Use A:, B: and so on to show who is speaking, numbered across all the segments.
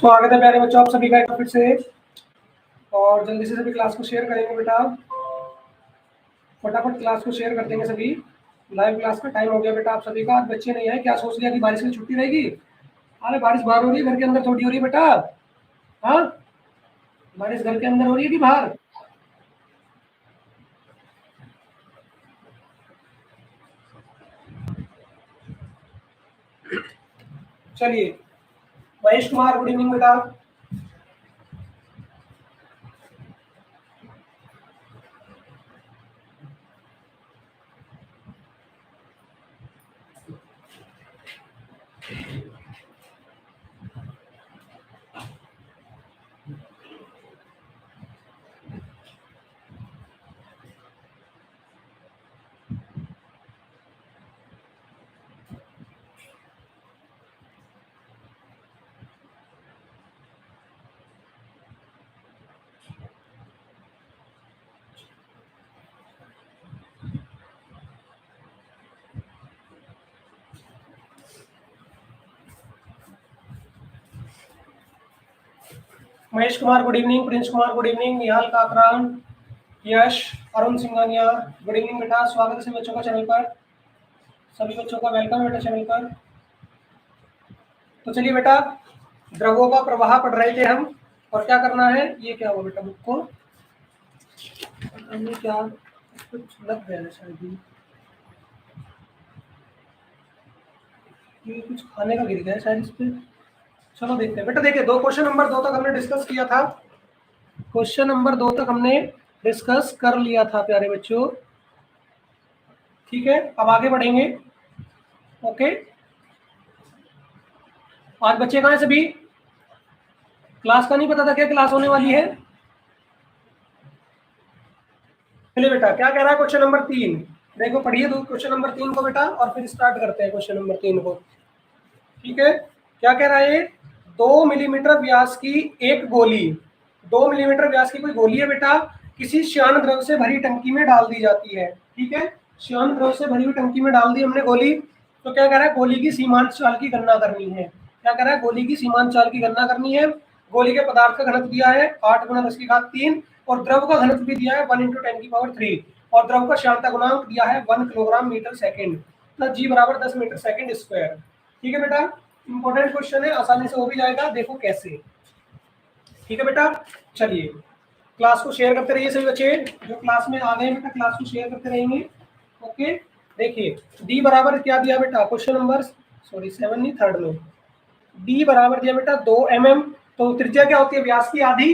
A: स्वागत है प्यारे बच्चों आप सभी का एक बार फिर से। और जल्दी से सभी क्लास को शेयर करेंगे बेटा, फटाफट क्लास को शेयर कर देंगे सभी। लाइव क्लास का टाइम हो गया बेटा आप सभी का। आज बच्चे नहीं आए, क्या सोच लिया कि बारिश की छुट्टी रहेगी? अरे बारिश बाहर हो रही है, घर के अंदर थोड़ी हो रही है बेटा। हाँ, बारिश घर के अंदर हो रही है कि बाहर? चलिए, महेश कुमार गुड इवनिंग बेटा। Mahesh Kumar good evening, Prince Kumar good evening, Nihal Kakran, Yash, Arun Singhania good evening बेटा। स्वागत है सभी बच्चों का चैनल पर, सभी बच्चों का वेलकम है बेटा चैनल पर। तो चलिए बेटा, द्रवों का प्रवाह पढ़ रहे थे हम, और क्या करना है, ये क्या हुआ बेटा बुक को हमने क्या कुछ लग गया है शायद, ये कुछ खाने का गिर गया है शायद इस पे। चलो देखते हैं बेटा। देखिए, क्वेश्चन नंबर 2 तक हमने डिस्कस किया था। क्वेश्चन नंबर 2 तक हमने डिस्कस कर लिया था प्यारे बच्चों, ठीक है। अब आगे बढ़ेंगे। ओके, आज बच्चे कहाँ हैं सभी? क्लास का नहीं पता था क्या क्लास होने वाली है? चलिए बेटा, क्या कह रहा है क्वेश्चन नंबर 3? देखो पढ़िए दो क्वेश्चन नंबर 3 को बेटा, और फिर स्टार्ट करते हैं क्वेश्चन नंबर 3 को, ठीक है। क्या कह रहा है? 2 मिलीमीटर व्यास की एक गोली, 2 मिलीमीटर व्यास की कोई गोली है बेटा, किसी श्यान द्रव से भरी टंकी में डाल दी जाती है, ठीक है। श्यान द्रव से भरी हुई टंकी में डाल दी हमने गोली। तो क्या कह रहा है? गोली की सीमांत चाल की गणना करनी है। क्या कह रहा है? गोली की सीमांत चाल की गणना करनी है। गोली के पदार्थ का घनत्व दिया है 8 × 10⁻³ और द्रव का घनत्व भी दिया है 1 × 10⁻³ और द्रव का श्यानता गुणांक दिया है 1 किलोग्राम मीटर सेकंड, प्लस जी बराबर 10 मीटर सेकंड स्क्वायर, ठीक है बेटा। इंपॉर्टेंट क्वेश्चन है, आसानी से हो भी जाएगा, देखो कैसे, ठीक है बेटा। चलिए, क्लास को शेयर करते रहिए सभी बच्चे, जो क्लास में आ गए बेटा क्लास को शेयर करते रहेंगे। ओके, देखिए डी बराबर क्या दिया बेटा, क्वेश्चन नंबर 7 नहीं, 3 में डी बराबर दिया बेटा 2 mm। तो त्रिज्या क्या होती है? व्यास की आधी।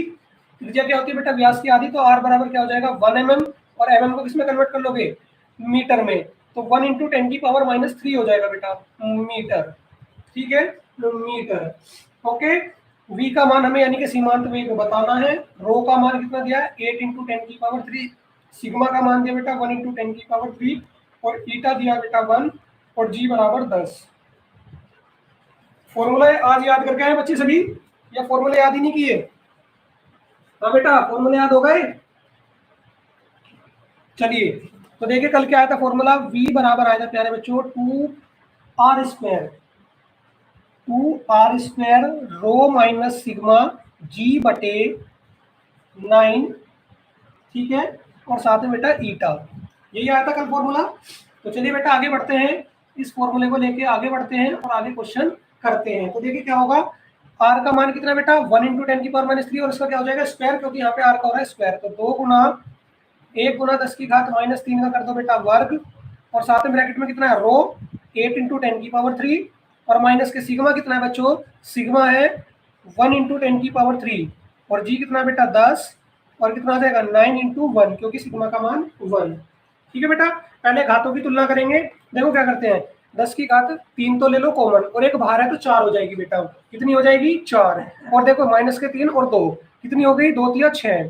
A: त्रिज्या क्या होती है बेटा? व्यास की आधी। तो आर बराबर क्या हो जाएगा? 1 mm, और mm को किसमें कन्वर्ट कर लोगे? मीटर में। तो 1 × 10⁻³ हो जाएगा बेटा मीटर, ठीक है, मीटर। ओके, v का मान हमें यानी कि सीमांत वेग बताना है। रो का मान कितना दिया है? 8 × 10⁻³। सिग्मा का मान दिया बेटा 1 × 10⁻³ और ईटा दिया बेटा 1 और g बराबर 10। फॉर्मूला आज याद करके आए बच्चे सभी, या फॉर्मूले याद ही नहीं किए? हाँ बेटा, फॉर्मूले याद हो गए? चलिए, तो देखिए कल क्या आया था फॉर्मूला, v बराबर आया था प्यारे बच्चों 2r² rho minus sigma g बटे 9, ठीक है, और साथ में बेटा ईटा, यही आया था कल फॉर्मूला। तो चलिए बेटा आगे बढ़ते हैं, इस फॉर्मूले को लेके आगे बढ़ते हैं और आगे क्वेश्चन करते हैं। तो देखिए क्या होगा, r का मान कितना बेटा? 1 × 10⁻³ और इसका क्या हो जाएगा? स्क्वायर, क्योंकि यहाँ पे r का हो रहा है स्क्वायर। तो 2 गुना 1 × 10⁻³ का कर दो बेटा वर्ग, और साथ में ब्रैकेट में कितना है? रो 8 × 10⁻³ और माइनस के सिग्मा कितना है बच्चों? सिग्मा है 1 × 10⁻³ और जी कितना है बेटा? 10, और कितना आ जाएगा? 9 × 1, क्योंकि सिग्मा का मान 1, ठीक है बेटा। पहले घातों की तुलना करेंगे। देखो क्या करते हैं, 10⁻³ तो ले लो कॉमन, और एक बाहर है तो 4 हो जाएगी बेटा। कितनी हो जाएगी? 4। और देखो माइनस के 3 और 2 कितनी हो गई? 2 × 6।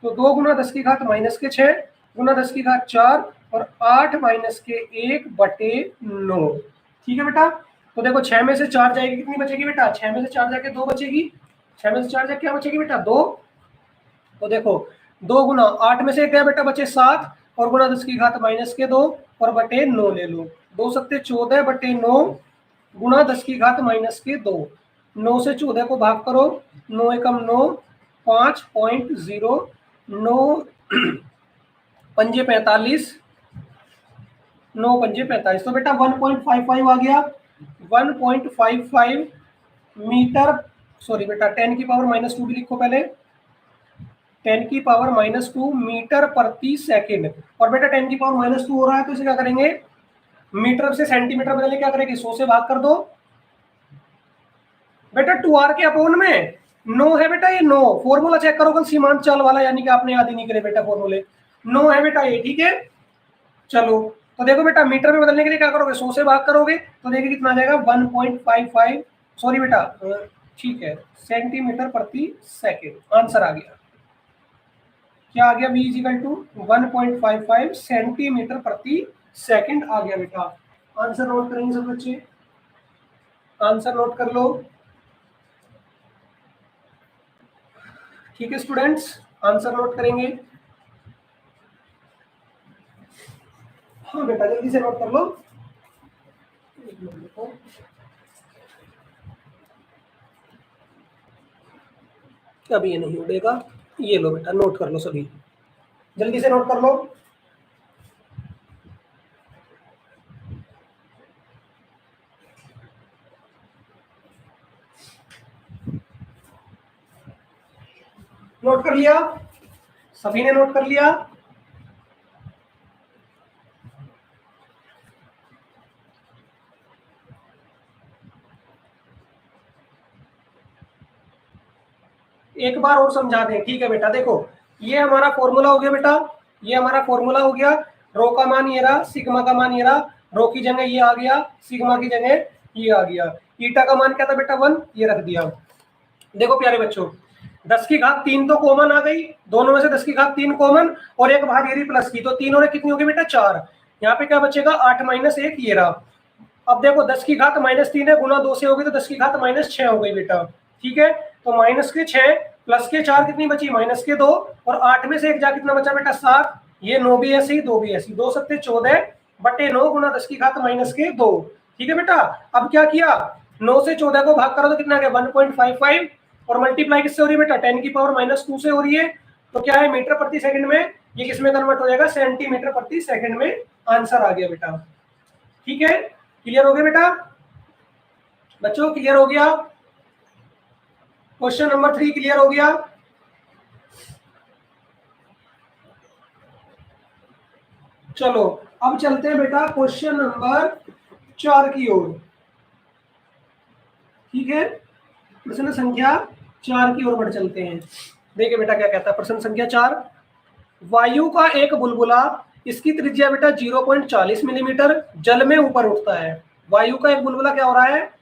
A: तो 2 × 10⁻⁻6 गुना 10⁻4 और 8 माइनस के 1 बटे 9, ठीक है बेटा। तो देखो 6 में से 4 जाएगी, कितनी बचेगी बेटा? 6 में से 4 जाके 2 बचेगी। 6 में से 4 जाके क्या बचेगी बेटा? 2। तो देखो 2 गुना 8 में से क्या बेटा बचे? 7, और गुना 10⁻⁻2 और बटे 9 ले लो। 2 × 7 = 14 बटे 9 गुना 10⁻⁻2। 9 से 14 को भाग करो, 9 एकम 9, 5.0, 9 पंजे 45, 9 पंजे 45, तो बेटा 1.55 आ गया। 1.55 मीटर, सॉरी बेटा 10 की पावर -2 भी लिखो पहले, 10 की पावर -2 मीटर प्रति सेकंड। और बेटा 10 की पावर -2 हो रहा है तो इसे क्या करेंगे, मीटर से सेंटीमीटर बदलने क्या करेंगे, 100 से भाग कर दो। बेटा 2r के अपोन में 9 है बेटा, ये 9 फॉर्मूला चेक करो कल सीमांत चाल वाला, यानी कि आपने याद ही नहीं करे बेटा फॉर्मूले। 9 है बेटा ये, ठीक है। चलो तो देखो बेटा मीटर में बदलने के लिए क्या करोगे, 100 से भाग करोगे तो देखिए कितना आ जाएगा 1.55, सॉरी बेटा ठीक है, सेंटीमीटर प्रति सेकंड। आंसर आ गया, क्या आ गया, v इजिकल टू 1.55 सेंटीमीटर प्रति सेकंड आ गया बेटा। आंसर नोट करेंगे सब बच्चे, आंसर नोट कर लो। ठीक है स्टूडेंट्स, आंसर नोट करेंगे। हाँ बेटा जल्दी से नोट कर लो। अभी ये नहीं उड़ेगा, ये लो बेटा नोट कर लो सभी, जल्दी से नोट कर लो। नोट कर लिया, सभी ने नोट कर लिया। एक बार और समझा दें, ठीक है बेटा। देखो ये हमारा फॉर्मूला हो गया बेटा, ये हमारा फॉर्मूला हो गया। रो का मान ये रहा, सिग्मा का मान ये रहा, रो की जगह ये आ गया, सिग्मा की जगह ये आ गया। ईटा का मान क्या था बेटा 1, ये रख दिया। देखो प्यारे बच्चों 10 की घात 3 तो कॉमन आ गई, दोनों में से 10 की घात 3 कॉमन, और एक भाग ये प्लस की, तो 3 और कितनी होगी बेटा 4। यहाँ पे क्या बचेगा 8 - 1 ये रहा। अब देखो 10 की घात -3 है, गुना 2 से होगी तो 10 की घात -6 हो गई बेटा, ठीक है। तो -6 प्लस के 4 कितनी बची, -2, और 8 में से 1 जा कितना बचा बेटा 7। ये 9 भी ऐसे ही, 2 भी ऐसी, 2 7 14 बटे 9 गुना 10 की घात -2, ठीक है बेटा। अब क्या किया, 9 से 14 को भाग करो तो कितना गया 1.55, और मल्टीप्लाई किससे हो रही है बेटा 10 की पावर -2 से हो रही है। तो क्या है मीटर प्रति सेकंड में, ये किसमें कन्वर्ट हो जाएगा, सेंटीमीटर प्रति सेकंड में। आंसर आ गया बेटा, ठीक है। क्लियर हो गया बेटा बच्चों, क्लियर हो गया। क्वेश्चन नंबर 3 क्लियर हो गया। चलो अब चलते हैं बेटा क्वेश्चन नंबर 4 की ओर, ठीक है। प्रश्न संख्या 4 की ओर बढ़ चलते हैं। देखिए बेटा क्या कहता है प्रश्न संख्या 4, वायु का एक बुलबुला, इसकी त्रिज्या बेटा 0.40 मिलीमीटर जल में ऊपर उठता है। वायु का एक बुलबुला क्या हो रहा है,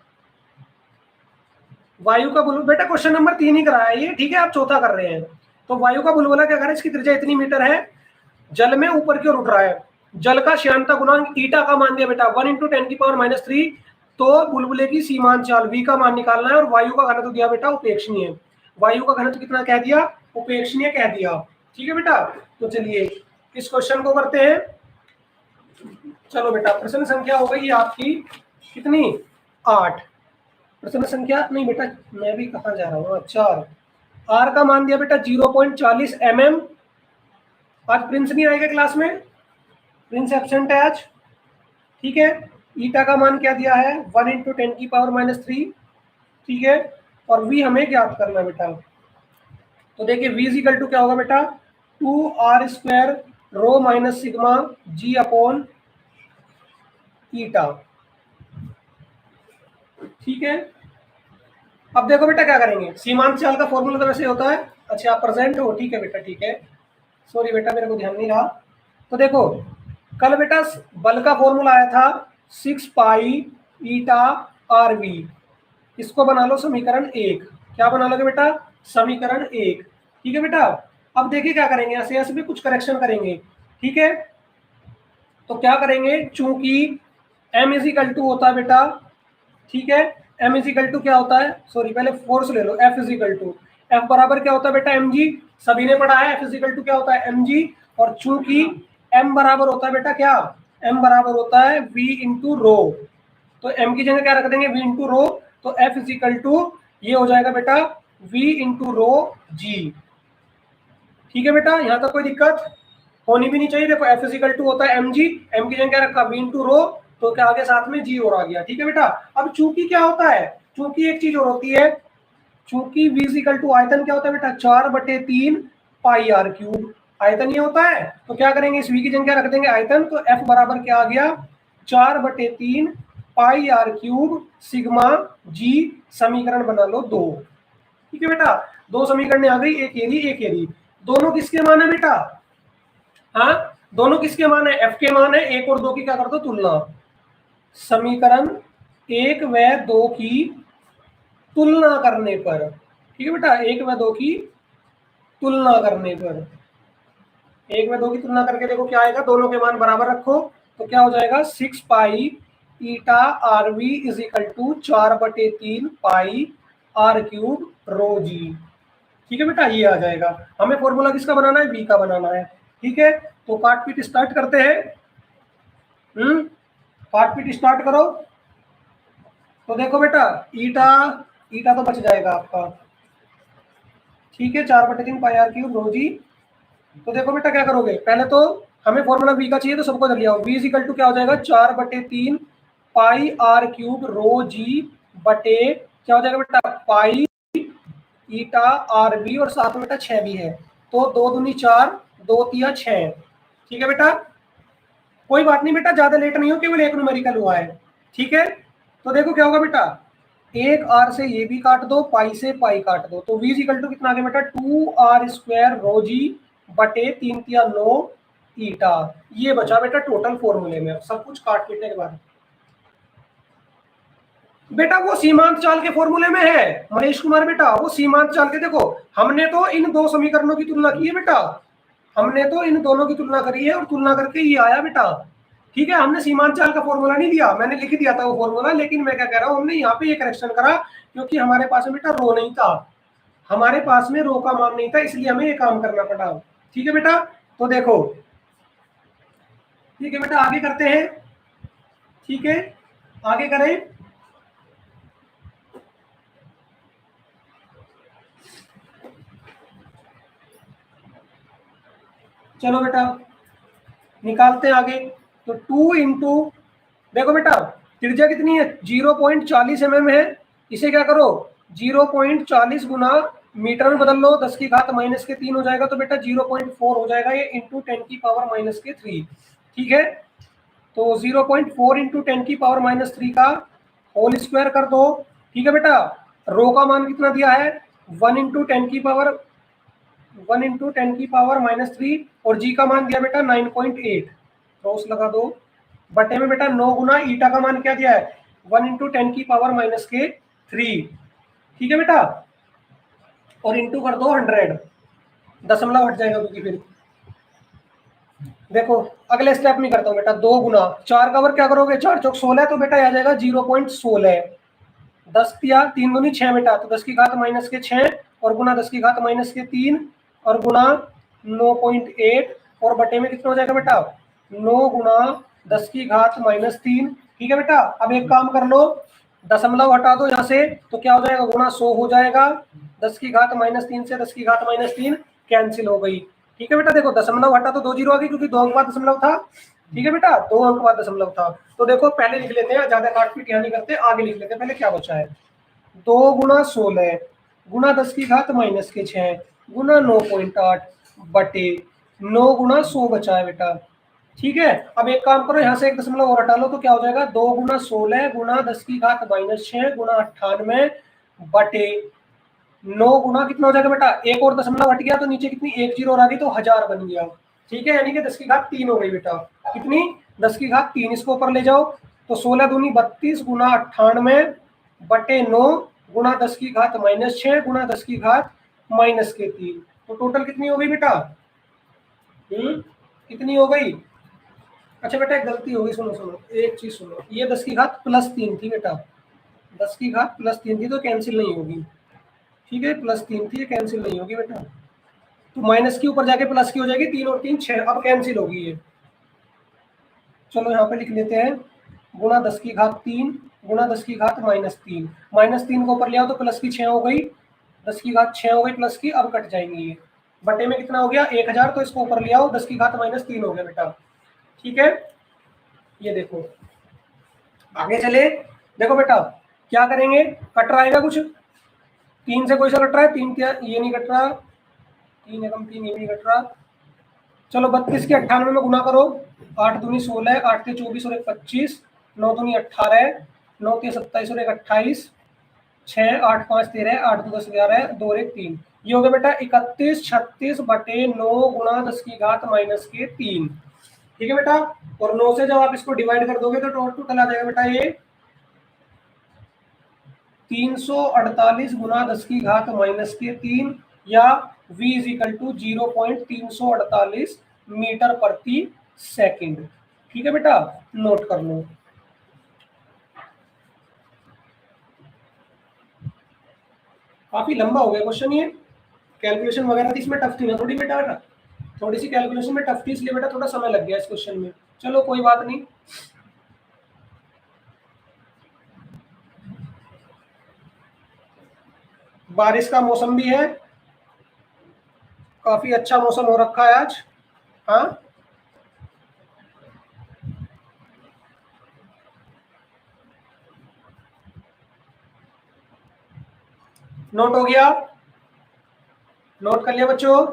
A: वायु का बुलबुला, बेटा क्वेश्चन नंबर 3 ही कराया ये, ठीक है, आप चौथा कर रहे हैं। तो वायु का बुलबुला क्या कर रहा है, इसकी त्रिज्या इतनी मीटर है, जल में ऊपर की ओर उठ रहा है। जल का श्यानता गुणांक ईटा का मान दिया बेटा 1 × 10 की पावर -3, तो बुलबुले की सीमांत चाल v का मान निकालना है, और वायु का घनत्व दिया बेटा उपेक्षणीय। वायु का घनत्व कितना कह दिया, उपेक्षणीय कह दिया, ठीक है बेटा। तो चलिए इस क्वेश्चन को करते हैं। चलो बेटा प्रश्न संख्या हो गई आपकी कितनी, 8। प्रश्न संख्या नहीं बेटा, मैं भी कहाँ जा रहा हूँ, 4। आर का मान दिया बेटा 0.40 mm। आज प्रिंस नहीं आएगा क्लास में, प्रिंस एब्सेंट है आज, ठीक है। ईटा का मान क्या दिया है 1 × 10 की पावर -3, ठीक है। और v हमें ज्ञात करना है बेटा। तो देखिए v इक्वल टू क्या होगा बेटा 2r² rho minus sigma g upon ईटा, ठीक है। अब देखो बेटा क्या करेंगे, सीमांत चाल का फॉर्मूला तो वैसे होता है, अच्छा आप प्रेजेंट हो, ठीक है बेटा, ठीक है, सॉरी बेटा मेरे को ध्यान नहीं रहा। तो देखो कल बेटा बल का फॉर्मूला आया था 6 पाई ईटा आर वी, इसको बना लो समीकरण 1। क्या बना लोगे बेटा, समीकरण 1, ठीक है बेटा। अब देखिए क्या करेंगे, ऐसे ऐसे भी कुछ करेक्शन करेंगे, ठीक है। तो क्या करेंगे, चूंकि m इजिकल टू होता है बेटा, ठीक है, m इजिकल टू क्या होता है, सॉरी पहले फोर्स ले लो, f इजिकल टू, f बराबर क्या होता है बेटा mg, सभी ने पढ़ा है f इजिकल टू क्या होता है mg। और चूंकि m बराबर होता है बेटा क्या, m बराबर होता है v इंटू रो, तो m की जगह क्या रख देंगे v इंटू रो, तो f इजिकल टू ये हो जाएगा बेटा v इंटू रो जी। ठीक है बेटा, यहां तक कोई दिक्कत होनी भी नहीं चाहिए। देखो एफ इजिकल टू होता है एम जी, एम की जगह क्या रखा v इंटू रो, तो क्या आगे साथ में जी और आ गया। ठीक है बेटा, अब चूंकि क्या होता है, चूंकि एक चीज और होती है, चूंकि v इजिकल टू आयतन क्या होता है बेटा 4/3 पाई आर क्यूब, आयतन ये होता है। तो क्या करेंगे, इस v की जगह रख देंगे आयतन, तो f बराबर क्या आ गया 4/3 पाई आर क्यूब सिग्मा जी, समीकरण बना लो 2। ठीक है बेटा, दो समीकरण आ गई, एक ये रही एक ये रही। दोनों किसके मान है बेटा, हाँ दोनों किसके मान है, f के मान है। एक और दो की क्या कर दो तुलना, समीकरण एक व दो की तुलना करने पर। ठीक है बेटा, एक व दो की तुलना करने पर, एक व दो की तुलना करके देखो क्या आएगा, दोनों के मान बराबर रखो तो क्या हो जाएगा 6 pi eta are v is equal to 4/3 pi r cube rho g. ठीक है बेटा, ये आ जाएगा। हमें फॉर्मूला किसका बनाना है, वी का बनाना है। ठीक है, तो काट पीट स्टार्ट करते हैं। काट पीट स्टार्ट करो। तो देखो बेटा ईटा, ईटा तो बच जाएगा आपका। ठीक है, 4/3 पाई आर क्यूब रो जी। तो देखो बेटा क्या करोगे, पहले तो हमें फॉर्मूला वी का चाहिए, तो सबको जल्दी आओ। वी इज इक्वल टू क्या हो जाएगा 4/3 पाई आर क्यूब रो जी बटे क्या हो जाएगा बेटा पाई ईटा आर बी, और साथ में बेटा 6 भी है, तो 2 दूनी 4, 2 तिया 6। ठीक है बेटा, कोई बात नहीं बेटा, ज्यादा लेट नहीं हो, केवल एक न्यूमेरिकल हुआ है। ठीक है, तो देखो क्या होगा बेटा, एक आर से ये भी काट दो, पाई से पाई काट दो, तो v इक्वल टू कितना आ गया बेटा 2r² रो जी बटे 3 तिया 9 ईटा। ये बचा बेटा टोटल फॉर्मूले में, सब कुछ काट पीटने के बाद। बेटा वो सीमांत चाल के फॉर्मूले में है महेश कुमार बेटा, वो सीमांत चाल के, देखो हमने तो इन दो समीकरणों की तुलना की है बेटा, हमने तो इन दोनों की तुलना करी है और तुलना करके ये आया बेटा। ठीक है, हमने सीमांत चाल का फॉर्मूला नहीं दिया, मैंने लिख दिया था वो फॉर्मूला, लेकिन मैं क्या कह रहा हूँ, हमने यहाँ पे ये करेक्शन करा क्योंकि हमारे पास में बेटा रो नहीं था, हमारे पास में रो का मान नहीं था, इसलिए हमें ये काम करना पड़ा। ठीक है बेटा, तो देखो ठीक है बेटा आगे करते हैं। ठीक है, आगे करें। चलो बेटा निकालते हैं आगे। तो 2 इंटू, देखो बेटा त्रिज्या कितनी है 0.40 mm है, इसे क्या करो 0.40 गुना मीटर में बदल लो, 10 की घात -3 हो जाएगा, तो बेटा 0.4 हो जाएगा ये, इंटू 10⁻³ ठीक है, तो 0.4 इंटू 10⁻³ का होल स्क्वायर कर दो। ठीक है बेटा, रो का मान कितना दिया है 1 इंटू 10⁻³ और जी का मान दिया बेटा 9.8, क्रॉस लगा दो, बटे में बेटा 9 गुना ईटा का मान क्या दिया है 1 इंटू 10⁻³ ठीक है बेटा, और इंटू कर दो 100, दशमलव हट जाएगा क्योंकि फिर देखो अगले स्टेप में करता हूँ बेटा, 2 गुना 4 का वर्ग क्या करोगे 4 चौक 16, तो बेटा आ जाएगा 0.16, 10 या 3 दूनी 6 बेटा, तो 10 की घात -6 और गुना 10 की घात -3 और गुना 9.8 और बटे में कितना हो जाएगा बेटा 9 गुना 10 की घात -3। ठीक है बेटा, अब एक काम कर लो, दशमलव हटा दो यहाँ से, तो क्या हो जाएगा गुना 100 हो जाएगा, 10 की घात -3 से 10 की घात -3 कैंसिल हो गई। ठीक है बेटा, देखो दशमलव हटा तो 2 जीरो आ गई क्योंकि 2 अंक बाद दशमलव था। ठीक है बेटा, 2 अंक बाद दशमलव था, तो देखो पहले लिख लेते हैं, ज्यादा काट पीट यहाँ नहीं करते, आगे लिख लेते हैं पहले क्या बचा है, 2 गुना 16 गुना 10 की घात -6 गुना 9.8 बटे 9 गुना 100 बचा है बेटा। ठीक है, अब एक काम करो यहाँ से एक दशमलव और हटा लो, तो क्या हो जाएगा 2 गुना 16 गुना 10 की घात -6 गुना 98 बटे 9 गुना कितना हो जाएगा बेटा, एक और दशमलव हट गया तो नीचे कितनी 1 जीरो और आ गई, तो 1000 बन गया। ठीक है, यानी कि 10 की घात 3 हो गई बेटा, कितनी 10 की घात 3, इसको ऊपर ले जाओ, तो 16 दूनी 32 गुना 98 बटे 9 गुना 10 की घात -6 गुना 10 की घात -3, तो टोटल कितनी हो गई बेटा कितनी हो गई। अच्छा बेटा एक गलती हो गई, सुनो सुनो एक चीज सुनो, ये 10 की घात +3 थी बेटा, 10 की घात +3 थी तो कैंसिल नहीं होगी। ठीक है, +3 थी, ये कैंसिल नहीं होगी बेटा, तो माइनस के ऊपर जाके प्लस की हो जाएगी, 3 और 3 6, अब कैंसिल होगी ये। चलो यहाँ पे लिख लेते हैं गुणा 10 की घात 3 गुणा 10 की घात -3। -3 को ऊपर ले आओ तो प्लस की 6 हो गई, 10 की घात 6 हो गई प्लस की, अब कट जाएंगे ये। बटे में कितना हो गया 1000, तो इसको ऊपर ले आओ, 10 की घात -3 हो गया बेटा। ठीक है, ये देखो आगे चले। देखो बेटा क्या करेंगे, कट रहा है कुछ, 3 से कोई सा कट रहा है, 3 क्या ये नहीं कट रहा, 3 एकम 3 ये भी नहीं कट रहा। चलो 32 के 98 में गुना करो, 8 दूनी 16, 8 के 24 और 1 25, 9 दूनी 18, 9 के 27 और 1 28, 6 8 5 13, 8 2 10 11, 2 और 1 3। ये हो गया बेटा 31 36 बटे 9 गुणा 10 की घात -3। ठीक है बेटा, और 9 से जब आप इसको डिवाइड कर दोगे तो टोटल आ जाएगा बेटा ये 348 गुना 10 की घात -3, या v is equal to 0.348 metre प्रति सेकंड। ठीक है बेटा, नोट कर लो। काफी लंबा हो गया क्वेश्चन ये, कैलकुलेशन वगैरह थी इसमें, टफ थी ना थोड़ी बेटा, थोड़ी सी कैलकुलेशन में टफ थी, इसलिए बेटा थोड़ा समय लग गया इस क्वेश्चन में। चलो कोई बात नहीं। बारिश का मौसम भी है, काफी अच्छा मौसम हो रखा है आज। हाँ नोट हो गया, नोट कर लिया बच्चों।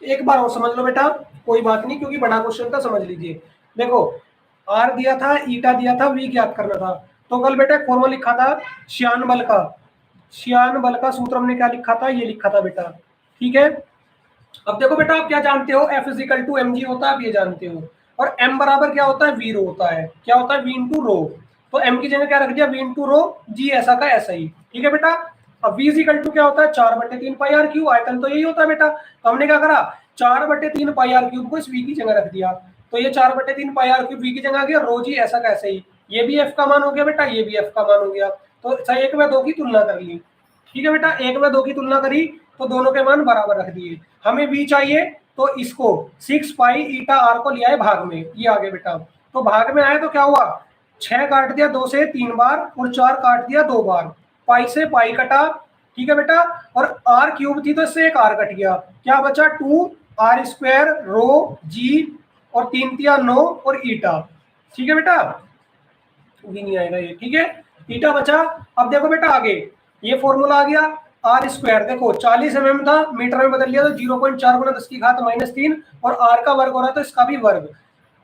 A: एक बार और समझ लो बेटा, कोई बात नहीं, क्योंकि बड़ा क्वेश्चन था, समझ लीजिए। देखो आर दिया था, ईटा दिया था, वी ज्ञात करना था। तो कल बेटा फॉर्मूला लिखा था श्यान बल का, श्यान बल का सूत्र हमने क्या लिखा था, ये लिखा था बेटा। ठीक है, अब देखो बेटा आप क्या जानते हो, F is equal to M G होता है, आप ये जानते हो, और एम बराबर क्या होता है, वी रो होता है। क्या होता है, वी इंटू रो। तो एम की जगह क्या रख दिया, वी इंटू रो, जी ऐसा का ऐसा ही। ठीक है बेटा, अब वी इज इक्वल टू क्या होता है, 4/3 पाई आर क्यूब, आयतन तो यही होता है बेटा। तो हमने क्या करा, 4/3 पाई आर क्यूब को इस वी की जगह रख दिया, तो ये 4/3 पाई आर क्यूब वी की जगह आ गया, रो जी ऐसा का ऐसा ही। ये भी एफ का मान हो गया बेटा, ये भी एफ का मान हो गया। तो सही, एक में दो की तुलना कर ली। ठीक है बेटा, एक में दो की तुलना करी तो दोनों के मान बराबर रख दिए। हमें v चाहिए, तो इसको 6 पाई ईटा आर को लिया है भाग में, ये आगे बेटा। तो भाग में आए तो क्या हुआ, 6 काट दिया 2 से 3 बार, और 4 काट दिया 2 बार, पाई से पाई कटा। ठीक है बेटा, और आर क्यूब थी तो इससे एक आर कट गया, क्या बचा 2 आर स्क्वायर रो जी, और 3 तिया 9 और ईटा। ठीक है बेटा, भी नहीं आएगा ये। ठीक है, ईटा बचा। अब देखो बेटा आगे, ये फॉर्मूला आ गया, आर स्क्वायर देखो 40 mm था, मीटर में बदल लिया तो 0.4 गुना 10 की घात -3, और आर का वर्ग हो रहा है तो इसका भी वर्ग।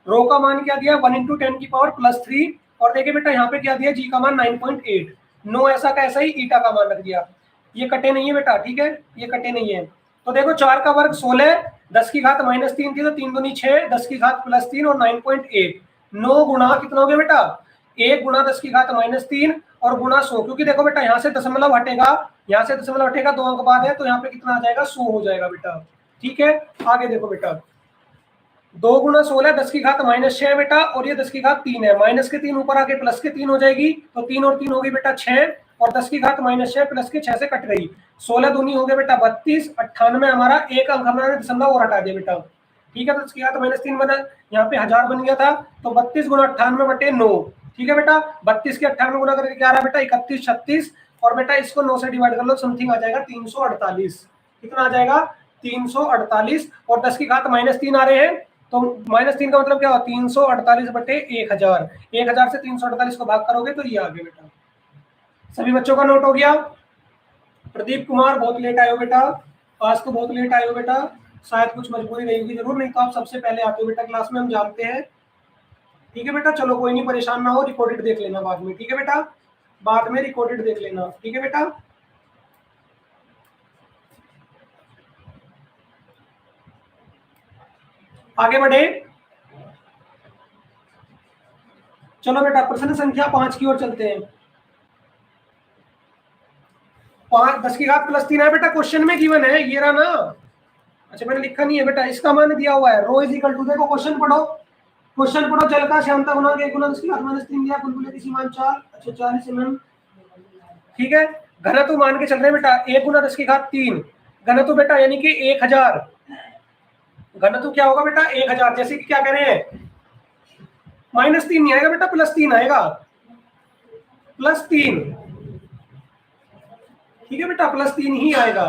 A: रो का मान क्या दिया, 1 × 10 की पावर +3, और देखिए बेटा यहाँ पे क्या दिया, जी का मान 9.8, 9 ऐसा का ऐसा ही, ईटा का मान रख दिया। ये कटे नहीं है बेटा, ठीक है, ये कटे नहीं है। तो देखो 4 का वर्ग 16, 10 की घात -3 थी तो 3 दूनी 6, 10 की घात +3 और 9.8, 9 गुणा कितना हो गया बेटा, 1 गुणा 10 की घात -3 और गुणा 100, क्योंकि देखो बेटा यहाँ से दशमलव हटेगा, यहाँ से दशमलव हटेगा, 2 अंक बाद है, तो यहाँ पे कितना आ जाएगा, 100 हो जाएगा बेटा। ठीक है, आगे देखो बेटा, 2 गुणा 16, 10 की घात -6 बेटा, और ये 10 की घात 3 है, माइनस के 3 ऊपर आके प्लस के 3 हो जाएगी, तो 3 और 3 हो गई बेटा 6, और 10 की घात -6 प्लस के 6 से कट गई, 16 दूनी हो गया बेटा 32, 98 हमारा, एक अंक हमने दशमलव और हटा दिया बेटा। ठीक है, तो 10 की घात -3 बना, यहाँ पे 1000 बन गया था, तो 32 गुना 98 बटे 9। ठीक है बेटा, 32 के 98 गुना करके क्या आ रहा है बेटा, 31 36, और बेटा इसको 9 से डिवाइड कर लो, समथिंग आ जाएगा 348। कितना आ जाएगा, 348, और 10 की घात -3 आ रहे हैं, तो -3 का मतलब क्या हुआ, 348 बटे 1000, 1000 से 348 को भाग करोगे तो ये आ गया बेटा। सभी बच्चों का नोट हो गया। प्रदीप कुमार बहुत लेट आए हो बेटा, आज तो बहुत लेट आए हो बेटा, शायद कुछ मजबूरी रही होगी जरूर, नहीं तो आप सबसे पहले आते हो बेटा क्लास में, हम जानते हैं। ठीक है बेटा, चलो कोई नहीं, परेशान ना हो, रिकॉर्डेड देख लेना बाद में। ठीक है बेटा, बाद में रिकॉर्डेड देख लेना। ठीक है बेटा, आगे बढ़े। चलो बेटा प्रश्न संख्या 5 की ओर चलते हैं। 5 10 की घात प्लस 3 है बेटा, क्वेश्चन में गिवन है, ये रहा ना। अच्छा मैंने लिखा नहीं है बेटा, इसका मान दिया हुआ है रो इज इक्वल टू, देखो क्वेश्चन पढ़ो, क्वेश्चन पढ़ो, जल का श्यानता गुणांक 1 गुना 10 की घात माइनस 3 दिया, बुलबुले की सीमांत 4, अच्छा 40 mm, ठीक है। घनत्व मान के चल रहे हैं बेटा 1 गुना 10 की घात 3, घनत्व बेटा यानी कि 1000, घनत्व क्या होगा बेटा 1000, जैसे कि क्या कह रहे हैं -3 नहीं आएगा बेटा, +3 आएगा, +3, ठीक है बेटा, +3 ही आएगा।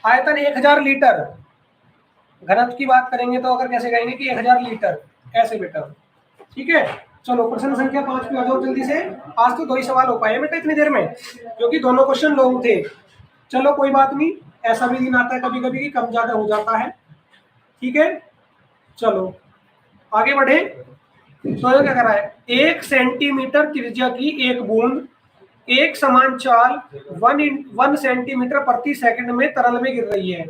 A: आयतन 1000 लीटर, घनत्व की बात करेंगे तो अगर कैसे कहेंगे कि 1000 लीटर, ऐसे बेटा, ठीक है। चलो प्रश्न संख्या 5 पे आ जाओ जल्दी से, आज तो 2 ही सवाल हो पाए बेटा इतनी देर में, क्योंकि दोनों क्वेश्चन लॉन्ग थे। चलो कोई बात नहीं, ऐसा भी दिन आता है कभी कभी कि कम ज्यादा हो जाता है, ठीक है। चलो आगे बढ़े, तो क्या कर रहा है, 1 सेंटीमीटर त्रिज्या की एक बूंद एक समान चाल 1 सेंटीमीटर प्रति सेकंड में तरल में गिर रही है,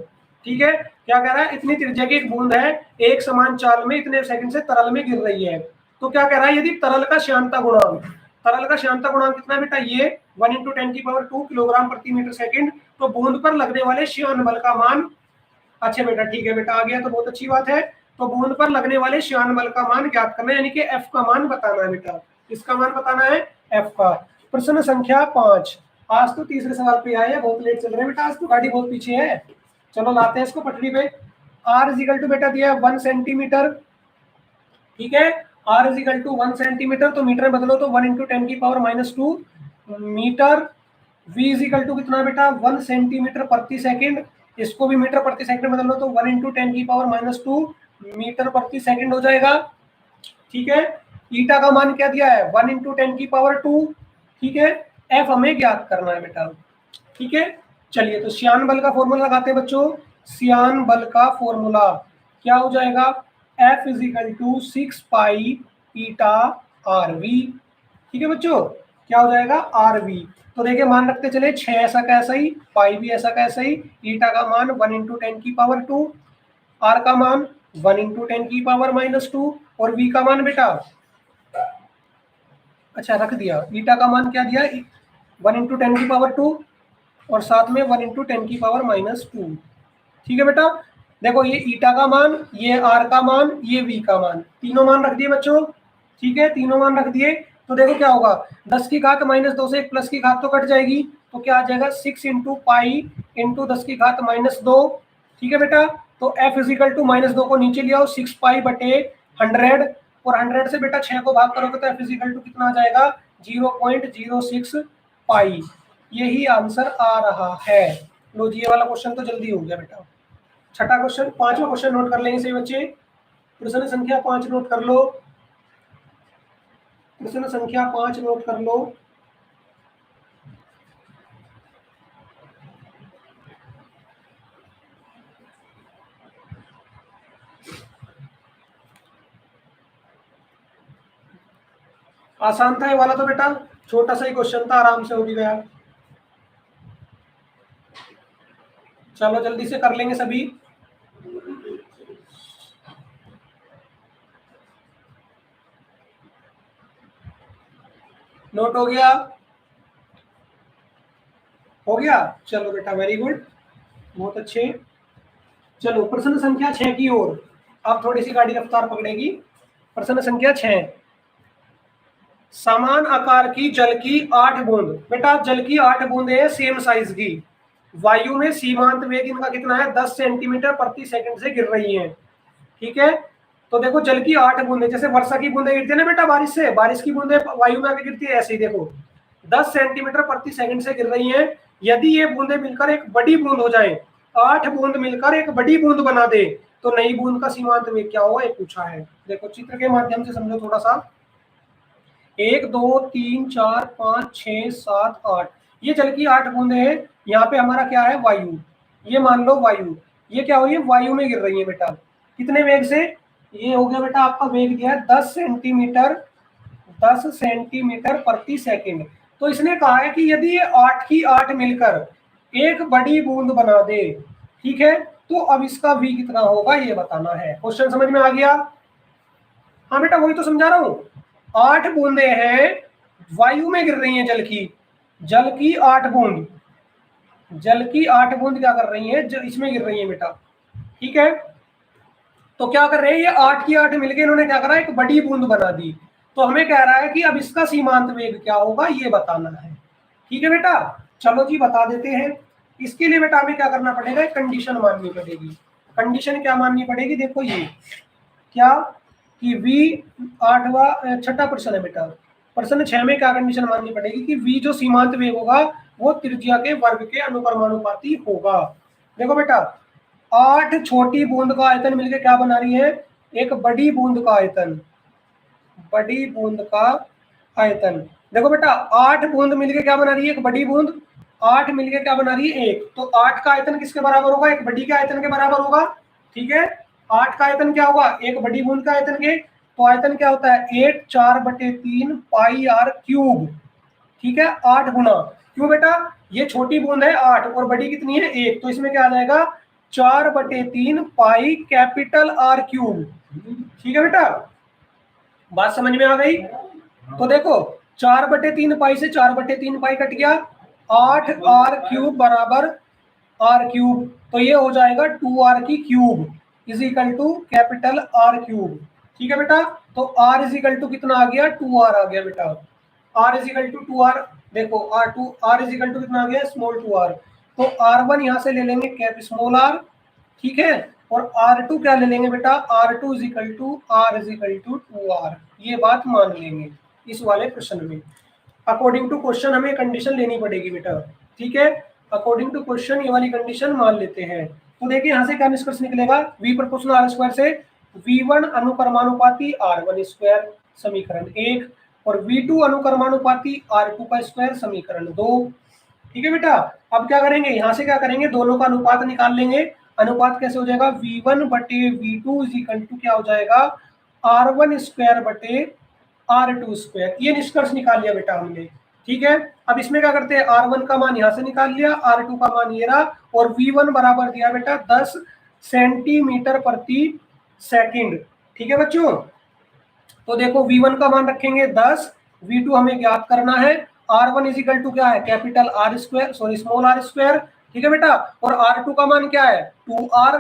A: ठीक है। क्या कह रहा है, इतनी त्रिज्या की एक बूंद है, एक समान चाल में इतने सेकंड से तरल में गिर रही है। तो क्या कह रहा है, यदि तरल का श्यानता गुणांक, तरल का श्यानता गुणांक कितना बेटा, ये 1 × 10⁻² किलोग्राम प्रति मीटर सेकंड, तो बूंद पर लगने वाले श्यान बल का मान, अच्छा बेटा ठीक है बेटा, आ गया तो बहुत अच्छी बात है। तो बूंद पर लगने वाले श्यान बल का मान ज्ञात करना है, यानी कि एफ का मान बताना है बेटा, इसका मान बताना है एफ का। प्रश्न संख्या 5, आज तो तीसरे सवाल पे आए हैं, बहुत लेट चल रहे हैं बेटा, आज तो गाड़ी बहुत पीछे है। चलो लाते हैं इसको पटरी पे। आर इज इक्वल टू बेटा दिया है 1 सेंटीमीटर, ठीक है, R is equal to 1 centimetre, तो मीटर में बदलो तो 1 × 10⁻², metre. v is equal to कितना बेटा 1 सेंटीमीटर प्रति सेकंड, इसको भी मीटर प्रति सेकंड बदल लो तो 1 × 10⁻² मीटर प्रति सेकंड हो जाएगा, ठीक है। ईटा का मान क्या दिया है 1 × 10⁻², ठीक है। एफ हमें ज्ञात करना है बेटा, ठीक है। चलिए तो श्यान बल का फॉर्मूला लगाते हैं बच्चों, श्यान बल का फॉर्मूला क्या हो जाएगा, F is equal to 6 pi eta are V, ठीक है बच्चों, क्या हो जाएगा आर वी। तो देखिए मान रखते चले 6 ऐसा का ऐसा ही, पाई भी ऐसा का ऐसा ही, ईटा का मान 1 × 10⁻², आर का मान 1 × 10⁻², और वी का मान बेटा, अच्छा रख दिया, ईटा का मान क्या दिया 1 × 10⁻², और साथ में 1 × 10⁻², ठीक है बेटा। देखो ये ईटा का मान, ये आर का मान, ये वी का मान, तीनों मान रख दिए बच्चों, ठीक है, तीनों मान रख दिए। तो देखो क्या होगा, 10 की घात -2 से 1 प्लस की घात तो कट जाएगी, तो क्या आ जाएगा 6 × पाई × 10 की घात -2, ठीक है बेटा। तो F इज इक्वल टू -2 को नीचे ले आओ, 6 पाई बटे 100, और 100 से बेटा 6 को भाग करोगे तो F इज इक्वल टू कितना आ जाएगा 0.06 पाई, यही आंसर आ रहा है। लो जी ये वाला क्वेश्चन तो जल्दी हो गया बेटा। छठा क्वेश्चन, 5वां क्वेश्चन नोट कर लेंगे सही बच्चे, प्रश्न संख्या 5 नोट कर लो, प्रश्न संख्या 5 नोट कर लो। आसान था ये वाला तो बेटा, छोटा सा ही क्वेश्चन था, आराम से हो भी गया। चलो जल्दी से कर लेंगे सभी। नोट हो गया, हो गया, चलो बेटा वेरी गुड, बहुत अच्छे। चलो प्रश्न संख्या 6 की ओर, अब थोड़ी सी गाड़ी रफ्तार पकड़ेगी। प्रश्न संख्या 6, समान आकार की जल की 8 बूंद, बेटा जल की 8 बूंदे हैं सेम साइज की, वायु में सीमांत वेग इनका कितना है 10 सेंटीमीटर प्रति सेकंड से गिर रही हैं, ठीक है। तो देखो जल की 8 बूंदे, जैसे वर्षा की बूंदे गिरती है ना बेटा बारिश से, बारिश की बूंदे वायु में आके गिरती है, ऐसे ही देखो 10 सेंटीमीटर प्रति सेकंड से गिर रही हैं। यदि ये बूंदे मिलकर एक बड़ी बूंद हो जाए, 8 बूंद मिलकर एक बड़ी बूंद बना दे, तो नई बूंद का सीमांत वेग क्या होगा, ये पूछा है। देखो चित्र के माध्यम से समझो थोड़ा सा, 1 2 3 4 5 6 7 8, ये जल की 8 बूंदे हैं। यहाँ पे हमारा क्या है वायु, ये मान लो वायु, ये क्या हुई है वायु में गिर रही है बेटा, कितने वेग से, ये हो गया बेटा आपका वेग दिया है 10 सेंटीमीटर प्रति सेकंड। तो इसने कहा है कि यदि ये 8 की 8 मिलकर एक बड़ी बूंद बना दे, ठीक है, तो अब इसका v कितना होगा ये बताना है। क्वेश्चन समझ में आ गया, हाँ बेटा वही तो समझा रहा हूं, 8 बूंदे हैं वायु में गिर रही हैं जल की 8 बूंद, जल की 8 बूंद क्या कर रही है, जो इसमें गिर रही है बेटा। ठीक है, तो क्या कर रहे हैं, ये 8 की 8 मिलके इन्होंने क्या करा, एक बड़ी बूंद बना दी। तो हमें कह रहा है कि अब इसका सीमांत वेग क्या होगा ये बताना है। ठीक है बेटा, चलो जी बता देते हैं। इसके लिए बेटा हमें क्या करना पड़ेगा, एक कंडीशन माननी पड़ेगी। कंडीशन क्या माननी पड़ेगी, देखो ये क्या कि v 8वां छठा प्रश्न है बेटा। प्रश्न 6 में क्या कंडीशन माननी पड़ेगी कि v जो सीमांत वेग होगा वो त्रिज्या के वर्ग के अनुक्रमानुपाती होगा। देखो बेटा, 8 छोटी बूंद का आयतन मिलकर क्या बना रही है, एक बड़ी बूंद का आयतन। बड़ी बूंद का आयतन, देखो बेटा 8 बूंद मिलकर क्या बना रही है, एक बड़ी बूंद। 8 मिलकर क्या बना रही है, एक। तो 8 का आयतन किसके बराबर होगा, एक बड़ी के आयतन के बराबर होगा। ठीक है, 8 का आयतन क्या होगा, एक बड़ी बूंद का आयतन के। तो आयतन क्या होता है, 8 4/3 पाई आर क्यूब। ठीक है, 8 गुना, क्यों बेटा, ये छोटी बूंद है 8 और बड़ी कितनी है 1, तो इसमें क्या आ जाएगा 4/3 पाई कैपिटल आर क्यूब। ठीक है बेटा, बात समझ में आ गई। तो देखो 4/3 पाई से 4/3 पाई कट गया, 8 आर क्यूब बराबर आर क्यूब, तो ये हो जाएगा 2r की cube is equal to capital R cube. ठीक है बेटा, तो r इज इक्वल टू कितना आ गया, 2r आ गया बेटा। r is equal to 2r, देखो r इज इक्वल टू कितना आ गया, स्मॉल 2r। तो r1 यहां से ले लेंगे कैप स्मॉल r। ठीक है, और R2 क्या ले लेंगे बेटा, R2 is equal to R is equal to 2R। ये बात मान लेंगे इस वाले प्रश्न में। अकॉर्डिंग टू क्वेश्चन हमें कंडीशन लेनी पड़ेगी बेटा। ठीक है, अकॉर्डिंग टू क्वेश्चन ये वाली कंडीशन मान लेते हैं। तो देखिए यहाँ से क्या निष्कर्ष निकलेगा, V प्रोपोर्शनल R स्क्वायर से V1 अनुक्रमानुपाती R1 स्क्वायर समीकरण 1 और V2 अनुक्रमानुपाती R2 का स्क्वायर समीकरण 2। ठीक है बेटा, अब क्या करेंगे, यहाँ से क्या करेंगे, दोनों का अनुपात निकाल लेंगे। अनुपात कैसे हो जाएगा, V1/V2 इज इक्वल टू क्या हो जाएगा, R1 स्क्वायर बटे R2 स्क्वायर। ये निष्कर्ष निकाल लिया बेटा हमने। ठीक है, अब इसमें क्या करते हैं, R1 का मान यहाँ से निकाल लिया, R2 का मान ये रहा, और V1 बराबर दिया बेटा 10 सेंटीमीटर प्रति सेकंड। ठीक है बच्चों, तो देखो V1 का मान रखेंगे 10, V2 हमें ज्ञात करना है, R1 इज इक्वल टू क्या है, capital R square, sorry small r square. ठीक है बेटा, और R2 का मान क्या है 2r,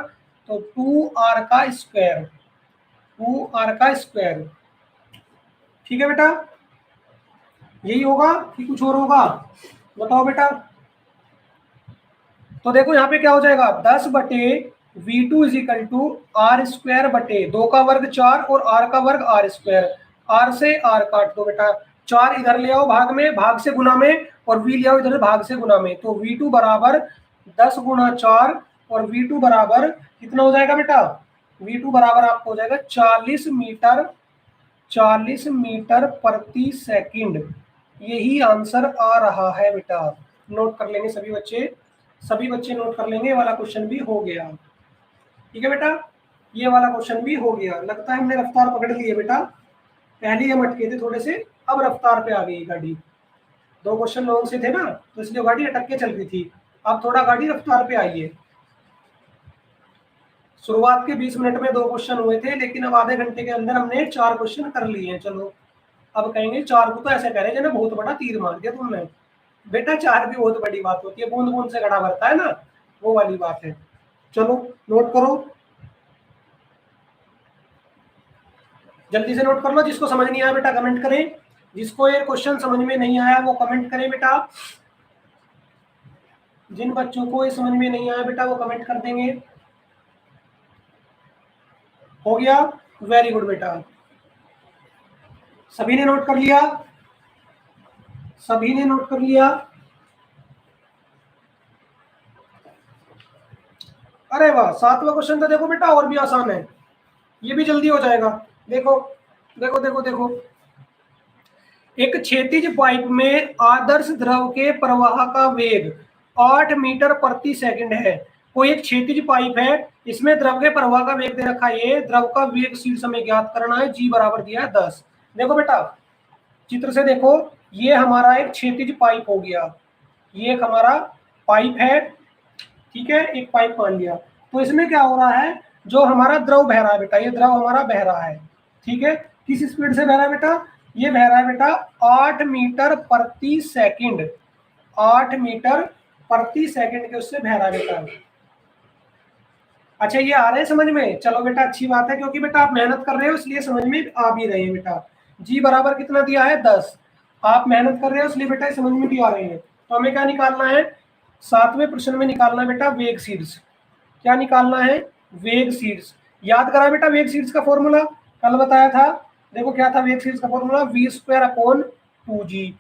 A: तो 2r का स्क्वायर, 2r का स्क्वायर। ठीक है बेटा, यही होगा कि कुछ और होगा, बताओ बेटा। तो देखो यहाँ पे क्या हो जाएगा, 10/V2 is equal to R square बटे 2 का वर्ग 4 और r का वर्ग r स्क्वायर। r से r काट दो बेटा, 4 इधर ले आओ भाग में, भाग से गुना में, और v ले आओ इधर भाग से गुना में। तो V2 बराबर 10 गुना 4, और V2 बराबर कितना हो जाएगा बेटा, V2 बराबर आपको हो जाएगा 40 मीटर, 40 मीटर प्रति सेकंड। यही आंसर आ रहा है बेटा। नोट कर लेंगे सभी बच्चे, सभी बच्चे नोट कर लेंगे, ये वाला क्वेश्चन भी हो गया। ठीक है बेटा, ये वाला क्वेश्चन भी हो गया। लगता है हमने रफ्तार पकड़ ली है बेटा, पहले हम अटके थे थोड़े से, अब रफ्तार पे आ गई गाड़ी। 2 क्वेश्चन लॉन्ग से थे ना, तो इसलिए गाड़ी अटक के चल रही थी, अब थोड़ा गाड़ी रफ्तार पे आई है। शुरुआत के 20 मिनट में 2 क्वेश्चन हुए थे, लेकिन अब आधे घंटे के अंदर हमने 4 क्वेश्चन कर लिए हैं। चलो अब कहेंगे 4 को तो ऐसे कह रहे हैं बहुत बड़ा तीर मार दिया तुमने। बेटा 4 भी बहुत बड़ी बात होती है, बूंद बूंद से घड़ा भरता है ना, वो वाली बात है। चलो नोट करो, जल्दी से नोट कर लो। जिसको समझ नहीं आया बेटा कमेंट करें, जिसको ये क्वेश्चन समझ में नहीं आया वो कमेंट करें बेटा। जिन बच्चों को ये समझ में नहीं आया बेटा वो कमेंट कर देंगे। हो गया, वेरी गुड बेटा, सभी ने नोट कर लिया, सभी ने नोट कर लिया। अरे वाह, 7वां क्वेश्चन तो देखो बेटा और भी आसान है, ये भी जल्दी हो जाएगा। देखो देखो देखो देखो, एक क्षैतिज पाइप में आदर्श द्रव के प्रवाह का वेग 8 मीटर प्रति सेकंड है। कोई एक क्षैतिज पाइप है, इसमें द्रव के प्रवाह का वेग दे रखा है, ये द्रव का वेग शीर्ष में ज्ञात करना है, जी बराबर दिया है 10। देखो बेटा चित्र से देखो, ये हमारा एक क्षैतिज पाइप हो गया, ये एक हमारा पाइप है। ठीक है, एक पाइप मान लिया, तो इसमें क्या हो रहा है, जो हमारा द्रव बह रहा है बेटा, ये द्रव हमारा बह रहा है। ठीक है, किस स्पीड से बह रहा है बेटा, ये बह रहा है बेटा 8 मीटर प्रति सेकंड, 8 मीटर प्रति सेकंड के उससे बह रहा है बेटा। अच्छा, ये आ रहे हैं समझ में? चलो बेटा, अच्छी बात है, क्योंकि बेटा आप मेहनत कर रहे हो इसलिए समझ में आ भी रहे हैं बेटा। जी बराबर कितना दिया है? 10। आप मेहनत कर रहे हो इसलिए बेटा समझ में भी आ रहे हैं। तो हमें क्या निकालना है? 7वें प्रश्न में निकालना है बेटा वेग शीर्ष। क्या निकालना है? वेग शीर्ष। याद करा बेटा वेग शीर्ष का फॉर्मूला, कल बताया था। देखो क्या था वेग शीर्ष का फॉर्मूला? v² / 2g।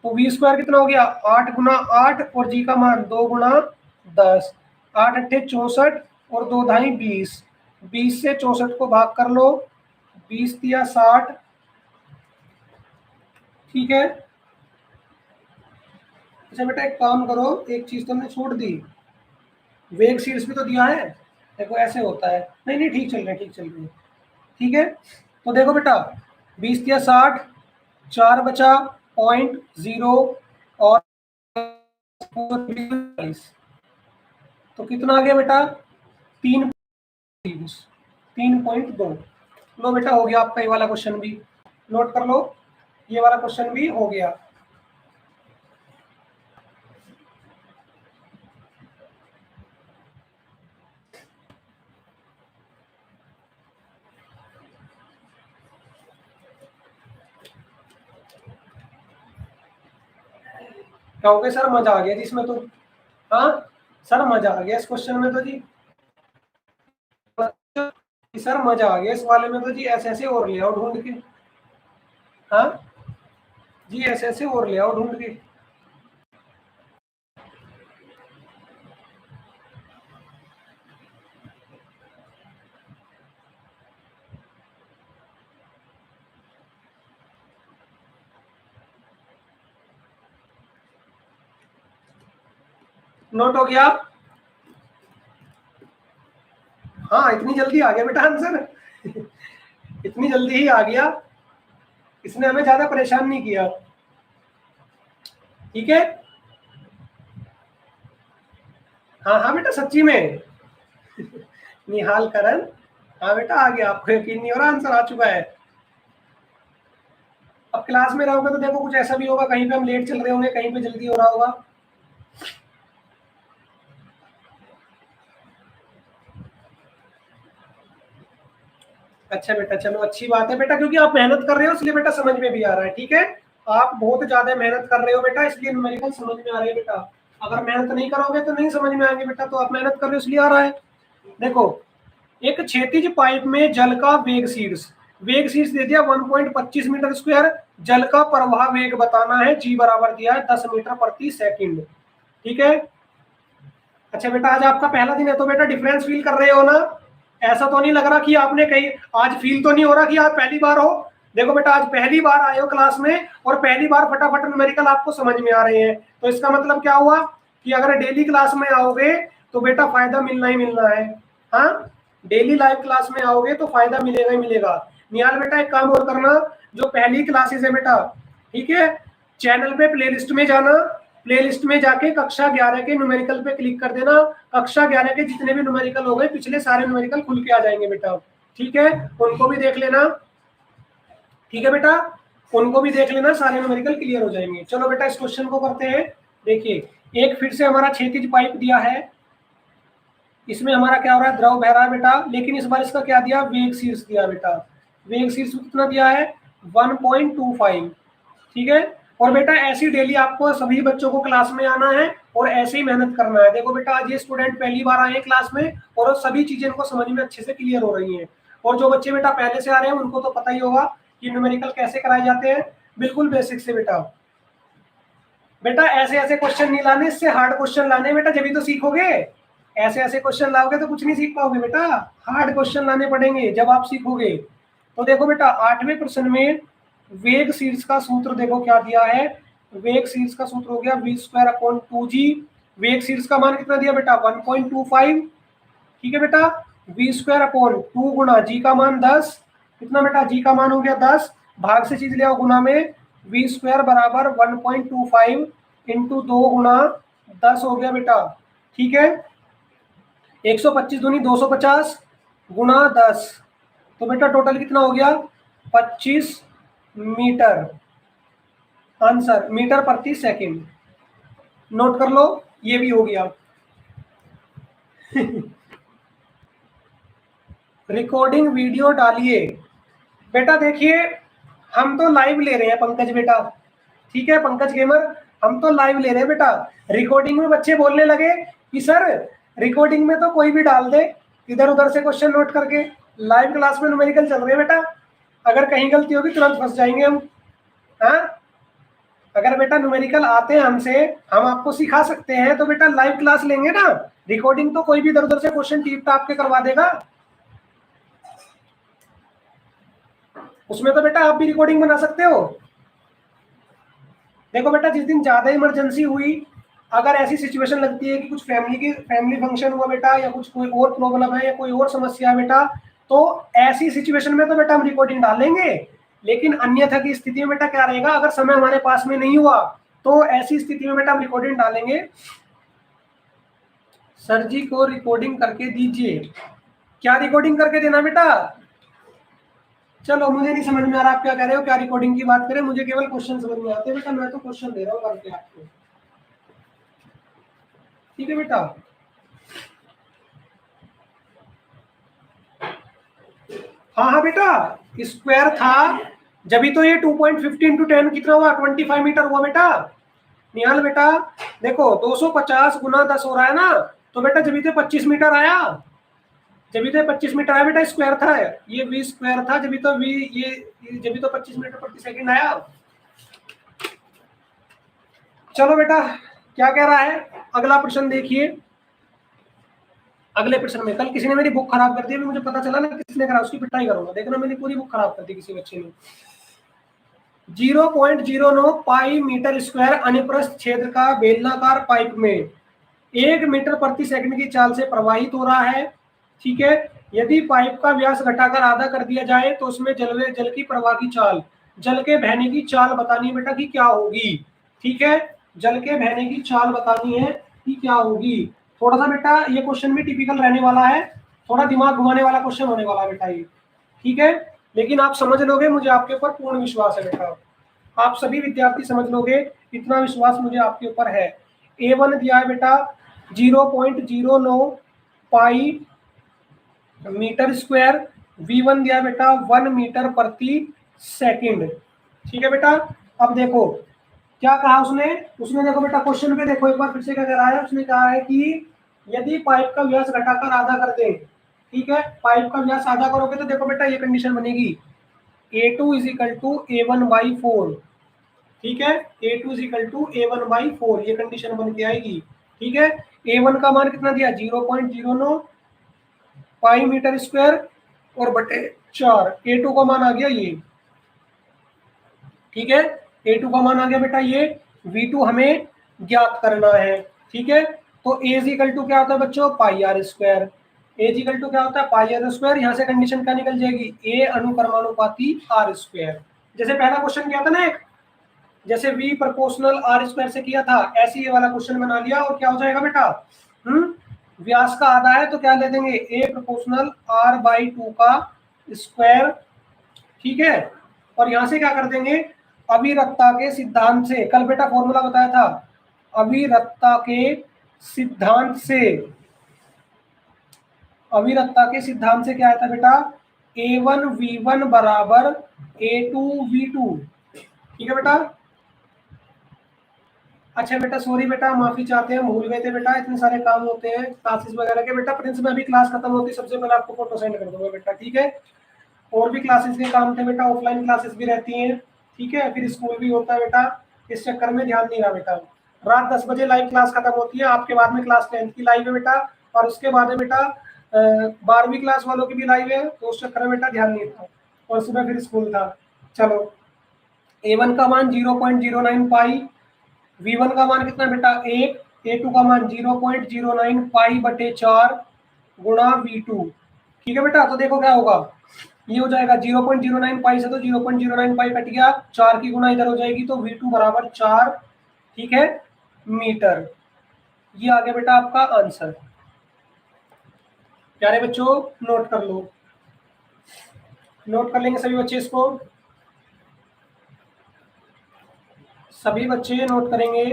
A: तो v² कितना हो गया? 8 गुना 8 और g का मान 2 गुना 10। 8 अट्ठे 64 और 2 ढाई 20। 20 से 64 को भाग कर लो, 20 दिया 60। ठीक है। अच्छा बेटा एक काम करो, एक चीज तो हमने छोड़ दी, वेग शीर्ष भी तो दिया है। देखो ऐसे होता है, नहीं नहीं ठीक चल रहा है, ठीक चल रही है। ठीक है, तो देखो बेटा 20 दिया 60, 4 बचा 0.0 और 40। तो कितना आ गया बेटा? 3.2। लो बेटा हो गया आपका ये वाला क्वेश्चन भी, नोट कर लो, ये वाला क्वेश्चन भी हो गया। कहोगे सर मजा आ गया जी इसमें तो। हाँ सर मजा आ गया इस क्वेश्चन में तो जी। सर मजा आ गया इस वाले में तो जी, ऐसे ऐसे और ले आओ ढूंढ के। हाँ जी, ऐसे ऐसे और ले आओ ढूंढ के। नोट हो गया? हाँ इतनी जल्दी आ गया बेटा आंसर। इतनी जल्दी ही आ गया, इसने हमें ज्यादा परेशान नहीं किया। ठीक है। हाँ हाँ बेटा सच्ची में। निहाल करण, हाँ बेटा आ गया, आपको यकीन नहीं हो रहा, आंसर आ चुका है। अब क्लास में रहोगे तो देखो कुछ ऐसा भी होगा, कहीं पे हम लेट चल रहे होंगे, कहीं पे जल्दी हो रहा होगा। अच्छा बेटा चलो अच्छी बात है बेटा, क्योंकि आप मेहनत कर रहे हो इसलिए बेटा समझ में भी आ रहा है। ठीक है, आप बहुत ज्यादा मेहनत कर रहे हो बेटा, इसलिए न्यूमेरिकल समझ में आ रहे हैं बेटा। अगर मेहनत नहीं करोगे तो नहीं समझ में आएंगे बेटा, तो आप मेहनत कर रहे हो इसलिए आ रहा है। देखो एक क्षैतिज पाइप में जल का वेग शीर्ष दे दिया 1.25 मीटर स्क्वायर। जल का प्रवाह वेग बताना है, जी बराबर दिया है 10 मीटर प्रति सेकंड। ठीक है। अच्छा बेटा आज आपका पहला दिन है तो बेटा डिफरेंस फील कर रहे हो ना? ऐसा तो नहीं लग रहा कि आपने कहीं, आज फील तो नहीं हो रहा कि आप पहली बार हो? देखो बेटा आज पहली बार आए हो क्लास में और पहली बार फटाफट न्यूमेरिकल आपको समझ में आ रहे हैं, तो इसका मतलब क्या हुआ कि अगर डेली क्लास में आओगे तो बेटा फायदा मिलना ही मिलना है। हाँ डेली लाइव क्लास में आओगे तो फायदा मिलेगा ही मिलेगा। निहाल बेटा एक काम और करना, जो पहली क्लासेस है बेटा, ठीक है, चैनल पे प्लेलिस्ट में जाना, प्लेलिस्ट में जाके कक्षा 11 के न्यूमेरिकल पे क्लिक कर देना। कक्षा 11 के जितने भी न्यूमेरिकल हो गए पिछले सारे न्यूमेरिकल खुल के आ जाएंगे बेटा। ठीक है, उनको भी देख लेना। ठीक है बेटा, उनको भी देख लेना, सारे न्यूमेरिकल क्लियर हो जाएंगे। चलो बेटा इस क्वेश्चन को करते हैं। देखिए एक फिर से हमारा क्षैतिज पाइप दिया है, इसमें हमारा क्या हो रहा है? द्रव बह रहा है बेटा, लेकिन इस बार इसका क्या दिया? वेग शीर्ष दिया बेटा। वेग शीर्ष कितना दिया है? 1.25। ठीक है, और बेटा ऐसी डेली आपको सभी बच्चों को क्लास में आना है और ऐसे ही मेहनत करना है। देखो बेटा आज ये स्टूडेंट पहली बार आए हैं क्लास में और सभी चीजें इनको समझ में अच्छे से क्लियर हो रही हैं। और जो बच्चे बेटा पहले से आ रहे हैं उनको तो पता ही होगा कि न्यूमेरिकल कैसे कराए जाते हैं, बिल्कुल बेसिक से बेटा। बेटा ऐसे ऐसे क्वेश्चन नहीं लाने, इससे हार्ड क्वेश्चन लाने बेटा, जब भी तो सीखोगे। ऐसे ऐसे क्वेश्चन लाओगे तो कुछ नहीं सीख पाओगे बेटा, हार्ड क्वेश्चन लाने पड़ेंगे जब आप सीखोगे। तो देखो बेटा 8वें प्रश्न में वेग शीर्ष का सूत्र देखो क्या दिया है। वेग शीर्ष का सूत्र हो गया v²/2g। वेग शीर्ष का मान कितना दिया बेटा? 1.25। ठीक है बेटा, v²/2 गुना जी का मान 10। कितना बेटा? जी का मान हो गया 10, भाग से चीज ले आओ गुना में, v² बराबर 1.25 इंटू 2 गुना 10 हो गया बेटा। ठीक है, 125 दूनी 250 गुना 10, तो बेटा टोटल कितना हो गया? 25 मीटर। आंसर मीटर प्रति सेकंड। नोट कर लो, ये भी हो गया। रिकॉर्डिंग वीडियो डालिए। बेटा देखिए, हम तो लाइव ले रहे हैं पंकज बेटा, ठीक है पंकज गेमर, हम तो लाइव ले रहे हैं बेटा। रिकॉर्डिंग में बच्चे बोलने लगे कि सर रिकॉर्डिंग में तो कोई भी डाल दे इधर उधर से क्वेश्चन नोट करके, लाइव क्लास में न्यूमेरिकल चल रहे हैं बेटा, अगर कहीं गलती होगी तुरंत फंस जाएंगे हम। हाँ, अगर बेटा न्यूमेरिकल आते हैं हमसे, हम आपको सिखा सकते हैं, तो बेटा लाइव क्लास लेंगे ना। रिकॉर्डिंग तो कोई भी इधर उधर से क्वेश्चन टीप टाप के करवा देगा, उसमें तो बेटा आप भी रिकॉर्डिंग बना सकते हो। देखो बेटा, जिस दिन ज्यादा इमरजेंसी हुई, अगर ऐसी सिचुएशन लगती है कि कुछ फैमिली फंक्शन हुआ बेटा, या कुछ कोई और प्रॉब्लम है या कोई और समस्या है बेटा, तो ऐसी सिचुएशन में तो बेटा हम रिकॉर्डिंग डालेंगे। लेकिन अन्यथा की स्थिति में बेटा क्या रहेगा, अगर समय हमारे पास में नहीं हुआ तो ऐसी स्थिति में बेटा हम रिकॉर्डिंग डालेंगे। सर जी को रिकॉर्डिंग करके दीजिए। क्या रिकॉर्डिंग करके देना बेटा? चलो मुझे नहीं समझ में आ रहा आप क्या कह रहे हो, क्या रिकॉर्डिंग की बात करें, मुझे केवल क्वेश्चन समझ में आते हैं बेटा, मैं तो क्वेश्चन दे रहा हूँ करके आपको, ठीक है बेटा। हाँ हाँ बेटा, स्क्वायर था जब तो ये 2.50 इंटू 10 कितना हुआ, 25 मीटर हुआ बेटा। निहाल बेटा देखो, 250 गुना 10 हो रहा है ना, तो बेटा जब तो 25 मीटर आया, जब तो 25 मीटर आया बेटा, स्क्वायर था ये, v स्क्वायर था जब तो v, ये जब तो 25 मीटर प्रति सेकंड आया। चलो बेटा, क्या कह रहा है अगला प्रश्न देखिए। अगले प्रश्न में, कल किसी ने मेरी बुक खराब कर दी, अभी मुझे पता चला ना किसने करा, उसकी पिटाई करूंगा, देखना मेरी पूरी बुक खराब कर दी किसी बच्चे ने। 0.09 पाई मीटर स्क्वायर अनुप्रस्थ क्षेत्र का बेलनाकार पाइप में 1 मीटर प्रति सेकंड की चाल से प्रवाहित हो रहा है, ठीक है। यदि पाइप का व्यास घटाकर आधा कर दिया जाए तो उसमें जल की प्रवाह की चाल, जल के बहने की चाल बतानी है बेटा कि क्या होगी, ठीक है। जल के बहने की चाल बतानी है कि क्या होगी। थोड़ा सा बेटा ये क्वेश्चन भी टिपिकल रहने वाला है, थोड़ा दिमाग घुमाने वाला क्वेश्चन होने वाला है बेटा ये, ठीक है। लेकिन आप समझ लोगे, मुझे आपके ऊपर पूर्ण विश्वास है बेटा, आप सभी विद्यार्थी समझ लोगे, इतना विश्वास मुझे आपके ऊपर है। A1 दिया है बेटा 0.09 पाई मीटर स्क्वायर, V1 दिया बेटा 1 मीटर प्रति सेकंड, ठीक है बेटा। अब देखो क्या कहा उसने, देखो बेटा क्वेश्चन पे देखो एक बार फिर से क्या कह रहा है, उसने कहा है कि यदि पाइप का व्यास घटाकर आधा कर दे, ठीक है, पाइप का व्यास आधा करोगे तो देखो बेटा ये कंडीशन बनेगी, A2 is equal to A1/4, ठीक है, A2 is equal to A1/4, ये कंडीशन बन के आएगी, ठीक है। A1 का मान कितना दिया 0.09 पाई मीटर स्क्वायर और बटे 4, A2 का मान आ गया ये, ठीक है। A2 का मान आ गया बेटा ये, V2 हमें ज्ञात करना है, ठीक है। तो A इज इक्वल टू क्या होता है बच्चों, pi are square, A is equal to क्या होता है, पाई आर स्क्वायर। यहाँ से कंडीशन क्या निकल जाएगी, A अनुक्रमानुपाती आर स्क्वायर। जैसे पहला क्वेश्चन किया था ना एक, जैसे V प्रोपोर्शनल आर स्क्वायर से किया था, ऐसे ये वाला क्वेश्चन बना लिया, और क्या हो जाएगा बेटा, व्यास का आधा है तो क्या ले देंगे, A प्रोपोर्शनल R/2 का स्क्वायर, ठीक है। और यहां से क्या कर देंगे, अविरतता के सिद्धांत से, कल बेटा फॉर्मूला बताया था, अविरतता के सिद्धांत से, अविरतता के सिद्धांत से क्या आया था बेटा, A1V1 बराबर A2V2, ठीक है बेटा। अच्छा बेटा सॉरी बेटा, माफी चाहते हैं, भूल गए थे बेटा, इतने सारे काम होते हैं क्लासेस वगैरह के बेटा। प्रिंस में अभी क्लास खत्म होती है सबसे पहले आपको फोटो सेंड कर दूंगा बेटा, ठीक है। और भी क्लासेस के काम थे बेटा, ऑफलाइन क्लासेस भी रहती हैं, ठीक है, फिर स्कूल भी होता है बेटा, इस चक्कर में ध्यान नहीं रहा बेटा। रात 10 बजे लाइव क्लास खत्म होती है, आपके बाद में क्लास 10th की लाइव है बेटा, और उसके बाद में बेटा 12वीं क्लास वालों की भी लाइव है, तो उस चक्कर में बेटा ध्यान नहीं था, और सुबह फिर स्कूल था। चलो, A1 का मान 0.09 पाई, V1 का मान कितना बेटा 1, A2 का मान 0.09 पाई बटे 4 गुणा V2, ठीक है बेटा। तो देखो क्या होगा, ये हो जाएगा 0.09 पाई से तो 0.09 पाई कट गया, 4 की गुणा इधर हो जाएगी, तो V2 बराबर 4, ठीक है, मीटर। ये आ गया बेटा आपका आंसर। प्यारे बच्चों नोट कर लो, नोट कर लेंगे सभी बच्चे इसको, सभी बच्चे नोट करेंगे।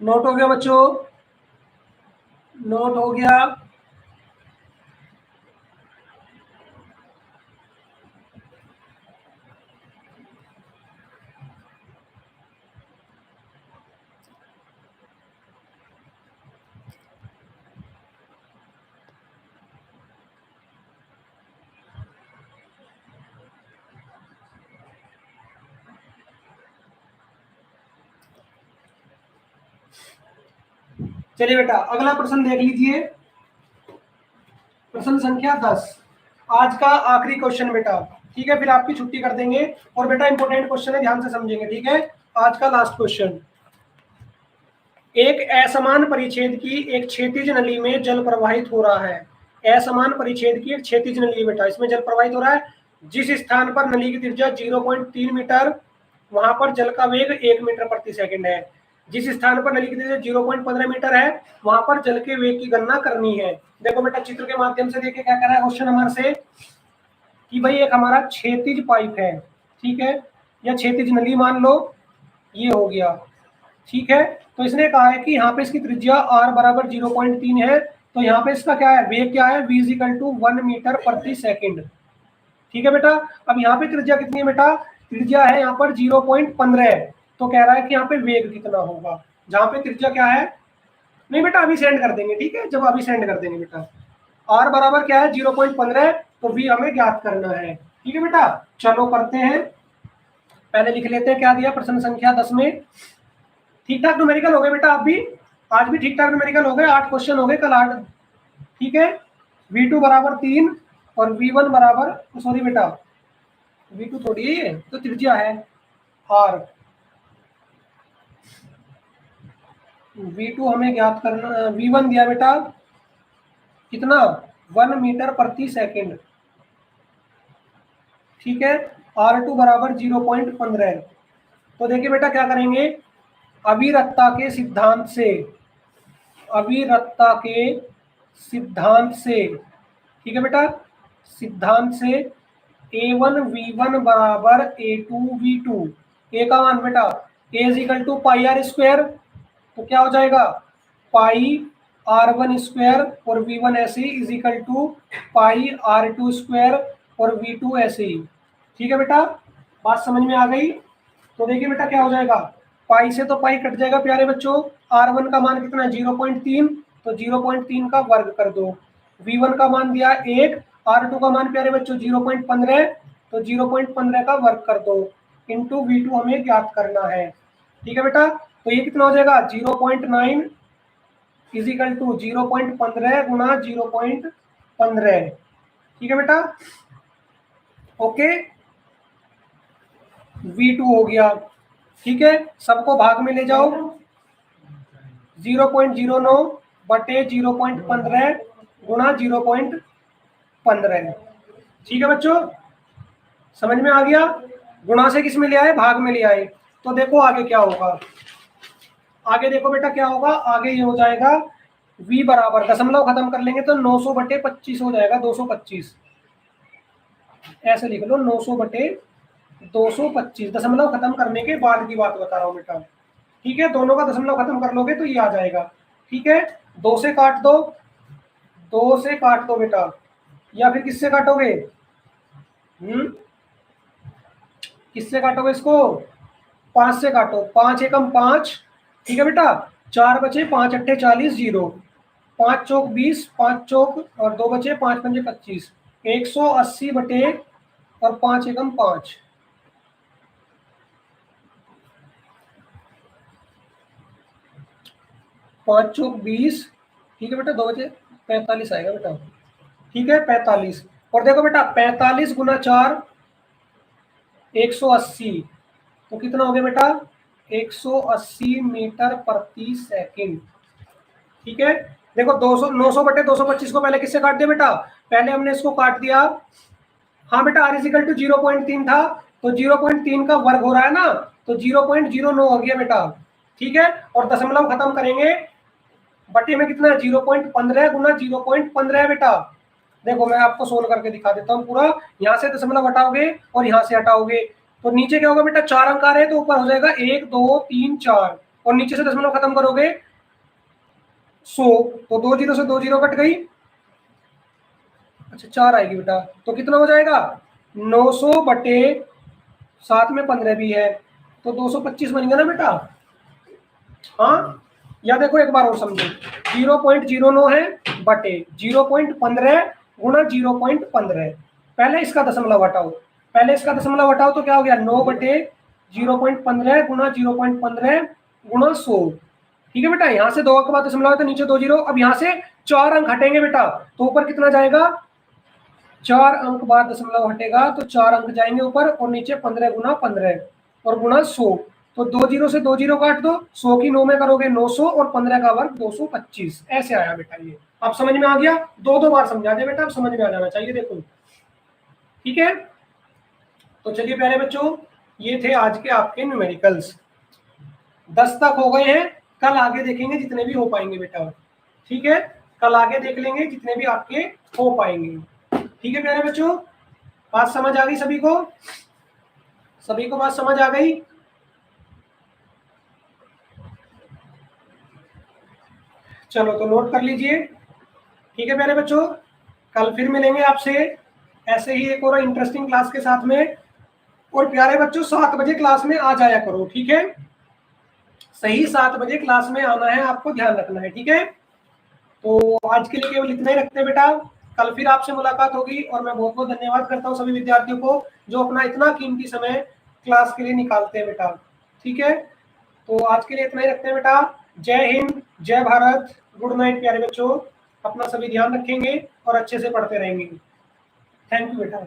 A: नोट हो गया बच्चों, नोट हो गया। चलिए बेटा अगला प्रश्न देख लीजिए, प्रश्न संख्या 10, आज का आखिरी क्वेश्चन बेटा। ठीक है, फिर आपकी छुट्टी कर देंगे। और बेटा इंपॉर्टेंट क्वेश्चन है, ध्यान से समझेंगे। ठीक है, आज का लास्ट क्वेश्चन। एक असमान परिच्छेद की एक क्षैतिज नली में जल प्रवाहित हो रहा है। असमान परिच्छेद की एक क्षैतिज नली है बेटा, इसमें जल प्रवाहित हो रहा है। जिस स्थान पर नली की त्रिज्या 0.3 मीटर, वहां पर जल का वेग 1 मीटर प्रति सेकंड है। जिस स्थान पर नली की त्रिज्या 0.15 मीटर है, वहां पर जल के वेग की गणना करनी है। देखो बेटा चित्र के माध्यम से देखिए क्या कर रहा है क्वेश्चन हमारे से, कि भाई एक हमारा क्षैतिज पाइप है, ठीक है, या क्षैतिज नली मान लो, ये हो गया। ठीक है, तो इसने कहा है कि यहाँ पे इसकी त्रिज्या r बराबर 0.3 है, तो यहाँ पे इसका क्या है, वेग क्या है, v इक्वल टू 1 मीटर प्रति सेकंड। ठीक है बेटा, अब यहाँ पे त्रिज्या कितनी है बेटा, त्रिज्या है यहाँ पर 0.15, तो कह रहा है कि यहाँ पे वेग कितना होगा, जहाँ पे त्रिज्या क्या है, नहीं बेटा अभी सेंड कर देंगे। ठीक है, जब अभी सेंड कर देंगे बेटा। r बराबर क्या है 0.15, तो v हमें ज्ञात करना है। ठीक है बेटा, चलो करते हैं। पहले लिख लेते हैं क्या दिया प्रश्न संख्या 10 में। ठीक ठाक न्यूमेरिकल हो गए बेटा, आप भी आज भी ठीक ठाक न्यूमेरिकल हो गए, 8 क्वेश्चन हो गए, कल 8। ठीक है, v2 बराबर 3 और v1 बराबर, सॉरी बेटा v2 थोड़ी है, तो त्रिज्या है r। v2 हमें ज्ञात करना, v1 दिया बेटा कितना, 1 मीटर प्रति सेकंड। ठीक है, r2 बराबर 0.15। तो देखिए बेटा क्या करेंगे, अविरतता के सिद्धांत से, अविरतता के सिद्धांत से, ठीक है बेटा, सिद्धांत से a1 v1 बराबर a2 v2। a का मान बेटा a is equal to pi are square, तो क्या हो जाएगा पाई r1 स्क्वायर, और v1 ऐसे ही is equal to pi r2 square और v2 ऐसे ही। ठीक है बेटा, बात समझ में आ गई। तो देखिए बेटा क्या हो जाएगा, पाई से तो पाई कट जाएगा प्यारे बच्चों, r1 का मान कितना है 0.3, तो 0.3 का वर्ग कर दो। v1 का मान दिया 1, r2 का मान प्यारे बच्चों 0.15, तो 0.15 का वर्ग कर दो, इंटू v2 हमें ज्ञात करना है। ठीक है बेटा, तो ये कितना हो जाएगा 0.9 इज इक्वल टू 0.15 गुना 0.15। ठीक है बेटा, ओके, v2 हो गया। ठीक है, सबको भाग में ले जाओ, 0.09 बटे 0.15 गुना 0.15। ठीक है बच्चों, समझ में आ गया। गुणा से किस में ले आए, भाग में ले आए। तो देखो आगे क्या होगा, आगे देखो बेटा क्या होगा, आगे ये हो जाएगा v बराबर, दशमलव खत्म कर लेंगे तो 900 बटे 25 हो जाएगा, 225। ऐसे लिख लो 900 बटे 225, दशमलव खत्म करने के बाद की बात बता रहा हूँ बेटा। ठीक है, दोनों का दशमलव खत्म कर लोगे तो ये आ जाएगा। ठीक है, 2 से काट दो, 2 से काट दो बेटा, या फिर किससे काटोगे, किससे काटोगे इसको, 5 से काटो, 5 एकम 5। ठीक है बेटा, 4 बचे, 5 अट्ठे 40, 0, 5 चौक 20, 5 चौक और 2 बचे, 5 पंजे 25, 180 बटे और 5 एकम 5, 5 चौक 20। ठीक है बेटा, 2 बचे 45 आएगा बेटा। ठीक है 45, और देखो बेटा 45 गुना 4 180, तो कितना हो गया बेटा 180 मीटर प्रति सेकंड। ठीक है, देखो 200 900 बटे 225 को पहले किससे काट दिया बेटा, पहले हमने इसको काट दिया, हाँ बेटा r इक्वल टू 0.3 था, तो 0.3 का वर्ग हो रहा है ना, तो 0.09 हो गया बेटा। ठीक है, और दशमलव खत्म करेंगे, बटे में कितना है 0.15 गुना 0.15 है बेटा। देखो मैं आपको सोल्व करके दिखा देता हूँ पूरा, यहाँ से दशमलव हटाओगे और यहाँ से हटाओगे, तो नीचे क्या होगा बेटा, 4 अंक आ रहे हैं तो ऊपर हो जाएगा 1 2 3 4, और नीचे से दशमलव खत्म करोगे 100, तो 2 जीरो से 2 जीरो कट गई, अच्छा 4 आएगी बेटा, तो कितना हो जाएगा 900 बटे साथ में 15 भी है, तो 225 बन गया ना बेटा। हाँ, या देखो एक बार और समझो, 0.09 है बटे 0.15 गुणा 0.15, पहले इसका दशमलव हटाओ, पहले इसका दशमलव हटाओ तो क्या हो गया 9 बटे 0.15 गुणा 0.15 गुणा 100, ठीक है बेटा। यहाँ से 2 अंक बाद दशमलव है तो नीचे 2 जीरो, अब यहाँ से 4 अंक हटेंगे बेटा, तो ऊपर कितना जाएगा 4 अंक बाद दशमलव हटेगा तो 4 अंक जाएंगे ऊपर, और नीचे 15 गुना 15 और गुणा 100, तो 2 जीरो से 2 जीरो काट दो, 100 की 9 में करोगे 900 और 15 का वर्ग 225, ऐसे आया बेटा ये। अब समझ में आ गया, 2 बार समझा दे बेटा, अब समझ में आ जाना चाहिए, देखो ठीक है। तो चलिए प्यारे बच्चों, ये थे आज के आपके न्यूमेरिकल्स, 10 तक हो गए हैं, कल आगे देखेंगे जितने भी हो पाएंगे बेटा, ठीक है, कल आगे देख लेंगे जितने भी आपके हो पाएंगे, ठीक है प्यारे बच्चों। बात समझ आ गई सभी को, सभी को बात समझ आ गई। चलो तो नोट कर लीजिए, ठीक है प्यारे बच्चों, कल फिर मिलेंगे आपसे ऐसे ही एक और इंटरेस्टिंग क्लास के साथ में। और प्यारे बच्चों 7 बजे क्लास में आ जाया करो, ठीक है, सही 7 बजे क्लास में आना है, आपको ध्यान रखना है, ठीक है। तो आज के लिए केवल इतना ही रखते हैं बेटा, कल फिर आपसे मुलाकात होगी, और मैं बहुत बहुत धन्यवाद करता हूँ सभी विद्यार्थियों को जो अपना इतना कीमती समय क्लास के लिए निकालते हैं बेटा, ठीक है। तो आज के लिए इतना ही रखते हैं बेटा, जय हिंद, जय भारत, गुड नाइट प्यारे बच्चों, अपना सभी ध्यान रखेंगे और अच्छे से पढ़ते रहेंगे, थैंक यू बेटा।